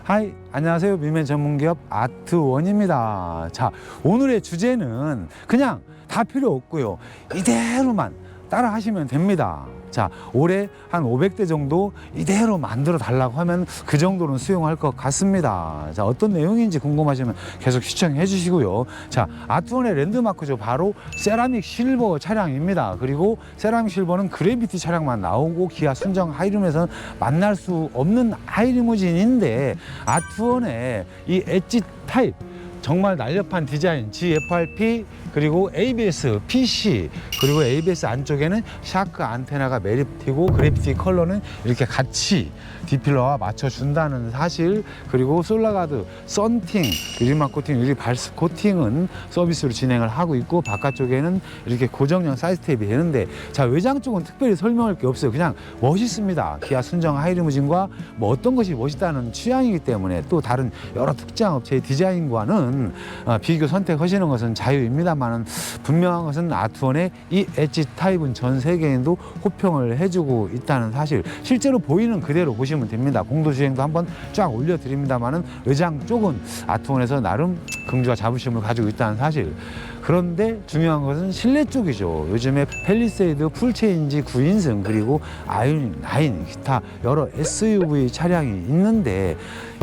하이, 안녕하세요. 미면 전문기업 아트원입니다. 자, 오늘의 주제는 그냥 다 필요 없고요. 이대로만 따라 하시면 됩니다. 자, 올해 한 500대 정도 이대로 만들어 달라고 하면 그 정도는 수용할 것 같습니다. 자, 어떤 내용인지 궁금하시면 계속 시청해 주시고요. 자, 아트원의 랜드마크죠. 바로 세라믹 실버 차량입니다. 그리고 세라믹 실버는 그래비티 차량만 나오고 기아 순정 하이룸에서는 만날 수 없는 하이리무진인데, 아트원의 이 엣지 타입 정말 날렵한 디자인 GFRP 그리고 ABS PC 그리고 ABS 안쪽에는 샤크 안테나가 매립되고 그래피티 컬러는 이렇게 같이 디필러와 맞춰준다는 사실, 그리고 솔라가드, 썬팅, 유리막 코팅, 유리 발스 코팅은 서비스로 진행을 하고 있고, 바깥쪽에는 이렇게 고정형 사이드 스텝이 되는데, 자, 외장 쪽은 특별히 설명할 게 없어요. 그냥 멋있습니다. 기아 순정 하이리무진과 뭐 어떤 것이 멋있다는 취향이기 때문에 또 다른 여러 특장 업체의 디자인과는 비교 선택하시는 것은 자유입니다만은, 분명한 것은 아트원의 이 엣지 타입은 전 세계인도 호평을 해주고 있다는 사실, 실제로 보이는 그대로 보시면 됩니다. 공도주행도 한번 쫙 올려드립니다만은 외장 쪽은 아트원에서 나름 긍지와 자부심을 가지고 있다는 사실. 그런데 중요한 것은 실내 쪽이죠. 요즘에 팰리세이드 풀체인지 9인승 그리고 아이오닉 9 기타 여러 SUV 차량이 있는데,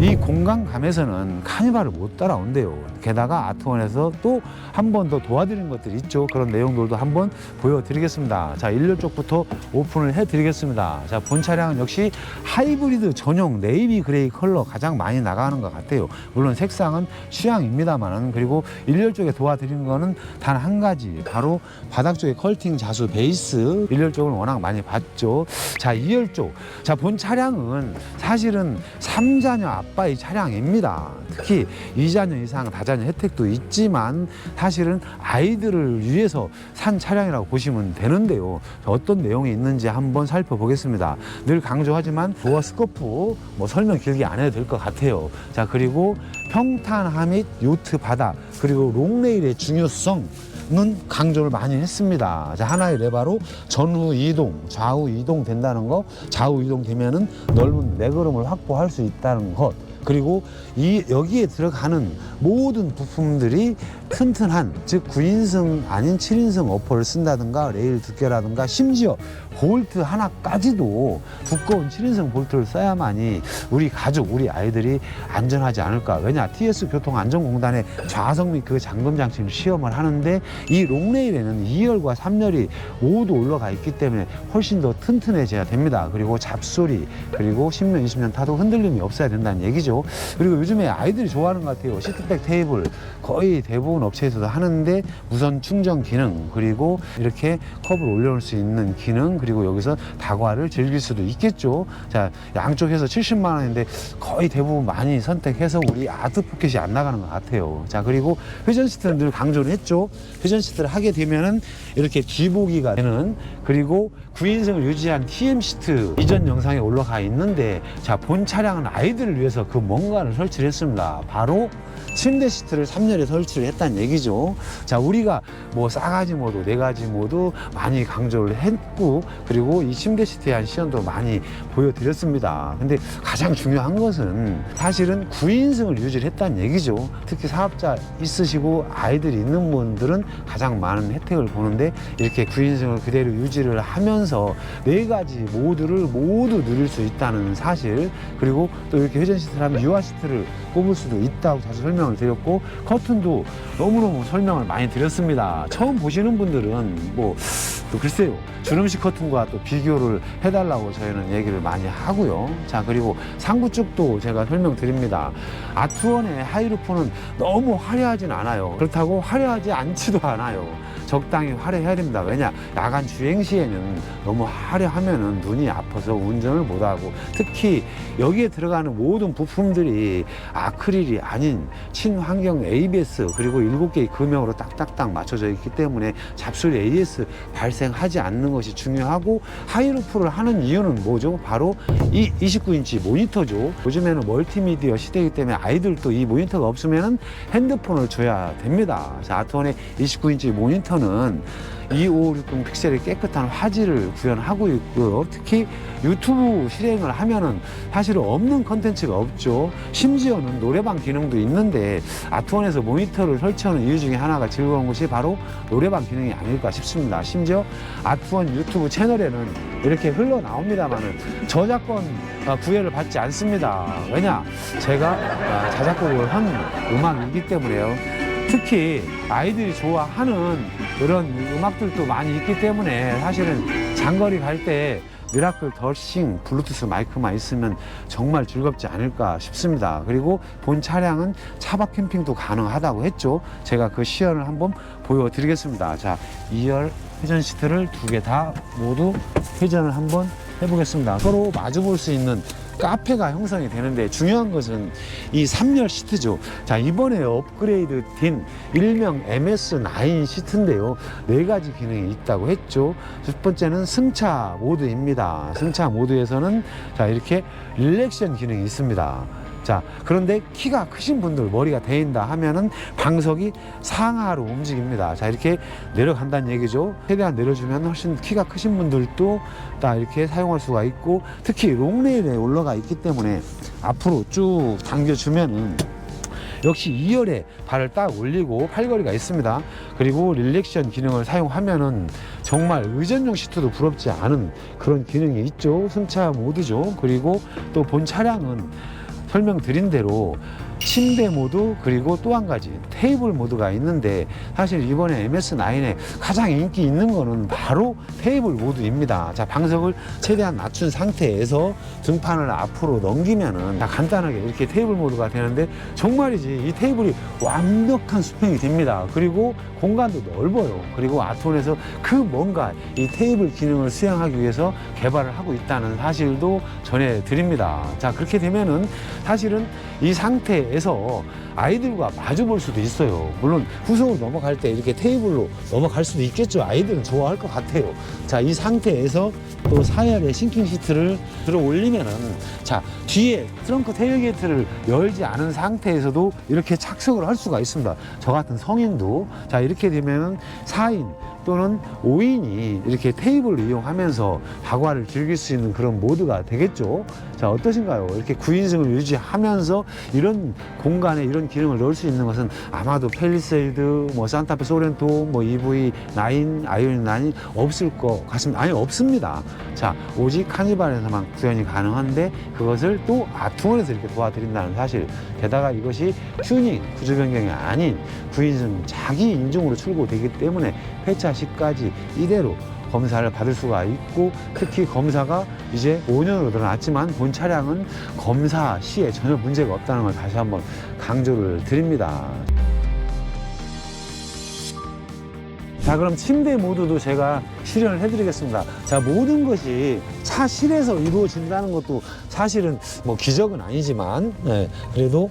이 공간감에서는 카니발을 못 따라온대요. 게다가 아트원에서 또 한 번 더 도와드리는 것들이 있죠. 그런 내용들도 한번 보여드리겠습니다. 자, 일렬 쪽부터 오픈을 해드리겠습니다. 자, 본 차량은 역시 하이브리드 전용 네이비 그레이 컬러 가장 많이 나가는 것 같아요. 물론 색상은 취향입니다만은. 그리고 일렬 쪽에 도와드리는 거는 단 한 가지, 바로 바닥 쪽에 컬팅 자수 베이스. 일렬 쪽을 워낙 많이 봤죠. 자, 2열 쪽. 자, 본 차량은 사실은 3자녀 아빠의 차량입니다. 특히 2자녀 이상 다자녀 혜택도 있지만 사실은 아이들을 위해서 산 차량이라고 보시면 되는데요. 어떤 내용이 있는지 한번 살펴보겠습니다. 늘 강조하지만 도어 스코프 뭐 설명 길게 안 해도 될 것 같아요. 자, 그리고 평탄화 및 요트 바다 그리고 롱레일의 중요성 는 강조를 많이 했습니다. 자, 하나의 레바로 전후 이동, 좌우 이동 된다는 거, 좌우 이동 되면은 넓은 레그룸을 확보할 수 있다는 것, 그리고 여기에 들어가는 모든 부품들이 튼튼한, 즉 9인승 아닌 7인승 어퍼를 쓴다든가 레일 두께라든가 심지어 볼트 하나까지도 두꺼운 7인승 볼트를 써야만이 우리 가족, 우리 아이들이 안전하지 않을까. 왜냐, TS 교통안전공단의 좌석 및 그 잠금 장치를 시험을 하는데, 이 롱레일에는 2열과 3열이 모두 올라가 있기 때문에 훨씬 더 튼튼해져야 됩니다. 그리고 잡소리, 그리고 10년, 20년 타도 흔들림이 없어야 된다는 얘기죠. 그리고 요즘에 아이들이 좋아하는 것 같아요. 시트백 테이블 거의 대부분 업체에서도 하는데, 무선 충전 기능, 그리고 이렇게 컵을 올려놓을 수 있는 기능, 그리고 여기서 다과를 즐길 수도 있겠죠. 자, 양쪽에서 70만 원인데 거의 대부분 많이 선택해서 우리 아트 포켓이 안 나가는 것 같아요. 자, 그리고 회전 시트는 늘 강조를 했죠. 회전 시트를 하게 되면은 이렇게 뒤보기가 되는, 그리고 9인승을 유지한 TM 시트 이전 영상에 올라가 있는데, 자, 본 차량은 아이들을 위해서 그 뭔가를 설치를 했습니다. 바로 침대 시트를 3열에 설치를 했다는 얘기죠. 자, 우리가 뭐 싸가지 모드, 네가지 모드 많이 강조를 했고, 그리고 이 침대 시트에 대한 시연도 많이 보여드렸습니다. 근데 가장 중요한 것은 사실은 9인승을 유지를 했다는 얘기죠. 특히 사업자 있으시고 아이들이 있는 분들은 가장 많은 혜택을 보는데, 이렇게 9인승을 그대로 유지를 하면서 4가지 모드를 모두 누릴 수 있다는 사실, 그리고 또 이렇게 회전 시트를 하면 유아 시트를 꼽을 수도 있다고 자주 설명을 드렸고, 커튼도 너무너무 설명을 많이 드렸습니다. 처음 보시는 분들은 뭐 또 글쎄요, 주름식 커튼과 또 비교를 해달라고 저희는 얘기를 많이 하고요. 자, 그리고 상부 쪽도 제가 설명드립니다. 아트원의 하이루프는 너무 화려하진 않아요. 그렇다고 화려하지 않지도 않아요. 적당히 화려해야 됩니다. 왜냐, 야간 주행 시에는 너무 화려하면은 눈이 아파서 운전을 못하고, 특히 여기에 들어가는 모든 부품들이 아크릴이 아닌 친환경 ABS 그리고 7개의 금형으로 딱딱딱 맞춰져 있기 때문에 잡소리 AS 발생하지 않는 것이 중요하고, 하이루프를 하는 이유는 뭐죠? 바로 이 29인치 모니터죠. 요즘에는 멀티미디어 시대이기 때문에 아이들도 이 모니터가 없으면 핸드폰을 줘야 됩니다. 자, 아트원의 29인치 모니터는 2560 픽셀의 깨끗한 화질을 구현하고 있고요. 특히 유튜브 실행을 하면은 사실 없는 컨텐츠가 없죠. 심지어는 노래방 기능도 있는데 아트원에서 모니터를 설치하는 이유 중에 하나가 즐거운 것이 바로 노래방 기능이 아닐까 싶습니다. 심지어 아트원 유튜브 채널에는 이렇게 흘러나옵니다만은 저작권 구애를 받지 않습니다. 왜냐? 제가 자작곡을 한 음악이기 때문에요. 특히 아이들이 좋아하는 그런 음악들도 많이 있기 때문에 사실은 장거리 갈 때 미라클 더싱 블루투스 마이크만 있으면 정말 즐겁지 않을까 싶습니다. 그리고 본 차량은 차박 캠핑도 가능하다고 했죠. 제가 그 시연을 한번 보여드리겠습니다. 자, 2열 회전 시트를 두 개 다 모두 회전을 한번 해보겠습니다. 서로 마주 볼 수 있는 카페가 형성이 되는데 중요한 것은 이 3열 시트죠. 자, 이번에 업그레이드 된 일명 MS9 시트인데요. 4가지 기능이 있다고 했죠. 첫 번째는 승차 모드입니다. 승차 모드에서는 자, 이렇게 릴렉션 기능이 있습니다. 자, 그런데 키가 크신 분들, 머리가 데인다 하면은 방석이 상하로 움직입니다. 자, 이렇게 내려간다는 얘기죠. 최대한 내려주면 훨씬 키가 크신 분들도 다 이렇게 사용할 수가 있고, 특히 롱레일에 올라가 있기 때문에 앞으로 쭉 당겨주면은 역시 2열에 발을 딱 올리고 팔걸이가 있습니다. 그리고 릴렉션 기능을 사용하면은 정말 의전용 시트도 부럽지 않은 그런 기능이 있죠. 승차 모드죠. 그리고 또 본 차량은 설명드린 대로 침대 모드, 그리고 또 한 가지 테이블 모드가 있는데 사실 이번에 MS9에 가장 인기 있는 거는 바로 테이블 모드입니다. 자, 방석을 최대한 낮춘 상태에서 등판을 앞으로 넘기면은 간단하게 이렇게 테이블 모드가 되는데 정말이지 이 테이블이 완벽한 수평이 됩니다. 그리고 공간도 넓어요. 그리고 아트원에서 그 뭔가 이 테이블 기능을 수행하기 위해서 개발을 하고 있다는 사실도 전해드립니다. 자, 그렇게 되면은 사실은 이 상태에서 아이들과 마주 볼 수도 있어요. 물론 후속으로 넘어갈 때 이렇게 테이블로 넘어갈 수도 있겠죠. 아이들은 좋아할 것 같아요. 자, 이 상태에서 또 4열의 싱킹 시트를 들어 올리면은 자, 뒤에 트렁크 테일게이트를 열지 않은 상태에서도 이렇게 착석을 할 수가 있습니다. 저 같은 성인도 자, 이렇게 되면은 4인 또는 5인이 이렇게 테이블을 이용하면서 다과를 즐길 수 있는 그런 모드가 되겠죠. 자, 어떠신가요? 이렇게 9인승을 유지하면서 이런 공간에 이런 기능을 넣을 수 있는 것은 아마도 팰리세이드, 뭐 산타페 소렌토, 뭐 EV9, 아이오닉 9 없을 것 같습니다. 아니, 없습니다. 자, 오직 카니발에서만 구현이 가능한데 그것을 또 아트원에서 이렇게 도와드린다는 사실. 게다가 이것이 튜닝, 구조 변경이 아닌 9인승 자기 인증으로 출고되기 때문에 폐차 시까지 이대로 검사를 받을 수가 있고, 특히 검사가 이제 5년으로 늘어났지만 본 차량은 검사 시에 전혀 문제가 없다는 걸 다시 한번 강조를 드립니다. 자, 그럼 침대 모드도 제가 실현을 해드리겠습니다. 자, 모든 것이 차실에서 이루어진다는 것도 사실은 뭐 기적은 아니지만, 네, 그래도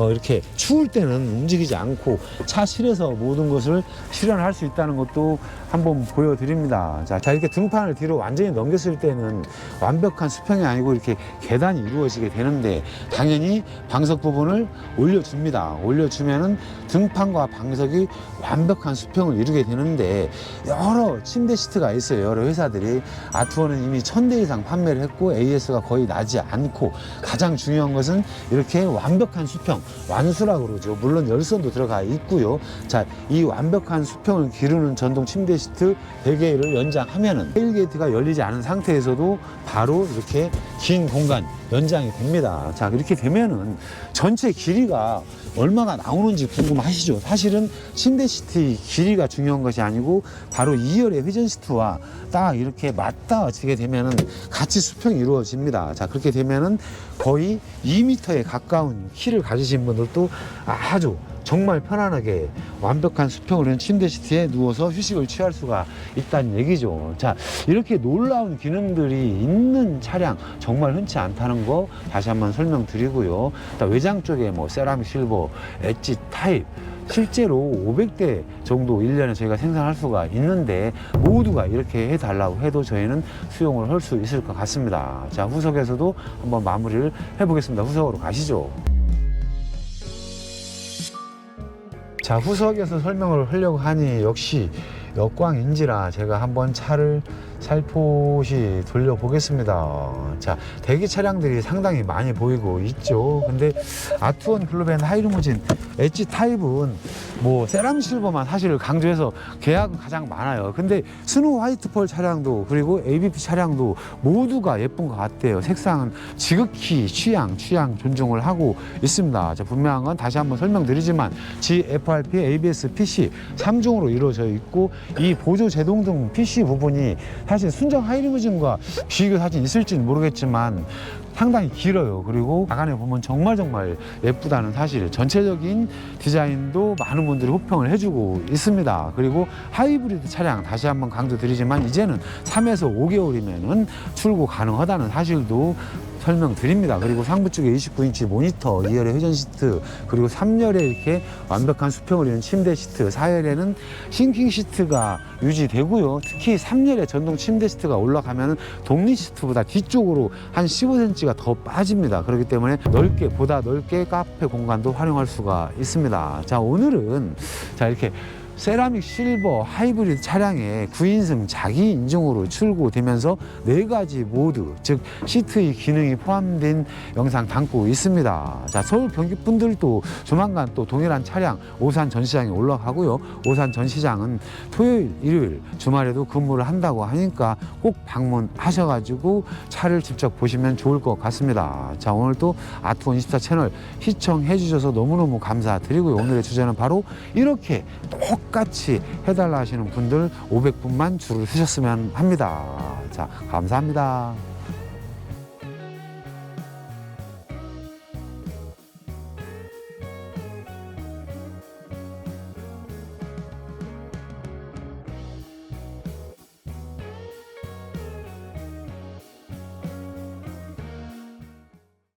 이렇게 추울 때는 움직이지 않고 차실에서 모든 것을 실현할 수 있다는 것도 한번 보여드립니다. 자, 이렇게 등판을 뒤로 완전히 넘겼을 때는 완벽한 수평이 아니고 이렇게 계단이 이루어지게 되는데 당연히 방석 부분을 올려줍니다. 올려주면은 등판과 방석이 완벽한 수평을 이루게 되는데 여러 침대 시트가 있어요. 여러 회사들이. 아트원은 이미 1000대 이상 판매를 했고 AS가 거의 나지 않고, 가장 중요한 것은 이렇게 완벽한 수평, 완수라고 그러죠. 물론 열선도 들어가 있고요. 자, 이 완벽한 수평을 기르는 전동 침대 시트 100개를 연장하면은 테일게이트가 열리지 않은 상태에서도 바로 이렇게 긴 공간 연장이 됩니다. 자, 이렇게 되면은 전체 길이가 얼마가 나오는지 궁금하시죠? 사실은 침대 시트의 길이가 중요한 것이 아니고 바로 2열의 회전 시트와 딱 이렇게 맞닿아지게 되면은 같이 수평이 이루어집니다. 자, 그렇게 되면은 거의 2m에 가까운 키를 가지신 분들도 아주 정말 편안하게 완벽한 수평을 한 침대 시트에 누워서 휴식을 취할 수가 있다는 얘기죠. 자, 이렇게 놀라운 기능들이 있는 차량 정말 흔치 않다는 거 다시 한번 설명드리고요. 외장 쪽에 뭐 세라믹 실버, 엣지 타입, 실제로 500대 정도 1년에 저희가 생산할 수가 있는데 모두가 이렇게 해달라고 해도 저희는 수용을 할 수 있을 것 같습니다. 자, 후석에서도 한번 마무리를 해보겠습니다. 후석으로 가시죠. 자, 후석에서 설명을 하려고 하니 역시 역광인지라 제가 한번 차를 살포시 돌려보겠습니다. 자, 대기 차량들이 상당히 많이 보이고 있죠. 근데 아트원 글로벤 하이리무진 엣지 타입은 뭐 세람 실버만 사실 강조해서 계약은 가장 많아요. 근데 스노우 화이트 펄 차량도 그리고 ABP 차량도 모두가 예쁜 것 같아요. 색상은 지극히 취향 존중을 하고 있습니다. 자, 분명한 건 다시 한번 설명드리지만 GFRP, ABS, PC 3종으로 이루어져 있고 이 보조 제동등 PC 부분이 사실 순정 하이리무진과 비교 사진 있을지는 모르겠지만 상당히 길어요. 그리고 나간에 보면 정말 예쁘다는 사실, 전체적인 디자인도 많은 분들이 호평을 해주고 있습니다. 그리고 하이브리드 차량 다시 한번 강조드리지만 이제는 3에서 5개월이면은 출고 가능하다는 사실도 설명드립니다. 그리고 상부 쪽에 29인치 모니터, 2열에 회전 시트, 그리고 3열에 이렇게 완벽한 수평을 이룬 침대 시트, 4열에는 싱킹 시트가 유지되고요. 특히 3열에 전동 침대 시트가 올라가면 독립 시트보다 뒤쪽으로 한 15cm가 더 빠집니다. 그렇기 때문에 보다 넓게 카페 공간도 활용할 수가 있습니다. 자, 오늘은 이렇게 세라믹 실버 하이브리드 차량에 9인승 자기 인증으로 출고되면서 4가지 모드, 즉 시트의 기능이 포함된 영상 담고 있습니다. 자, 서울 경기 분들도 조만간 또 동일한 차량 오산 전시장에 올라가고요. 오산 전시장은 토요일, 일요일, 주말에도 근무를 한다고 하니까 꼭 방문하셔가지고 차를 직접 보시면 좋을 것 같습니다. 자, 오늘 또 아트원 24 채널 시청해 주셔서 너무너무 감사드리고요. 오늘의 주제는 바로 이렇게 똑같이 해달라 하시는 분들 500분만 줄을 서셨으면 합니다. 자, 감사합니다.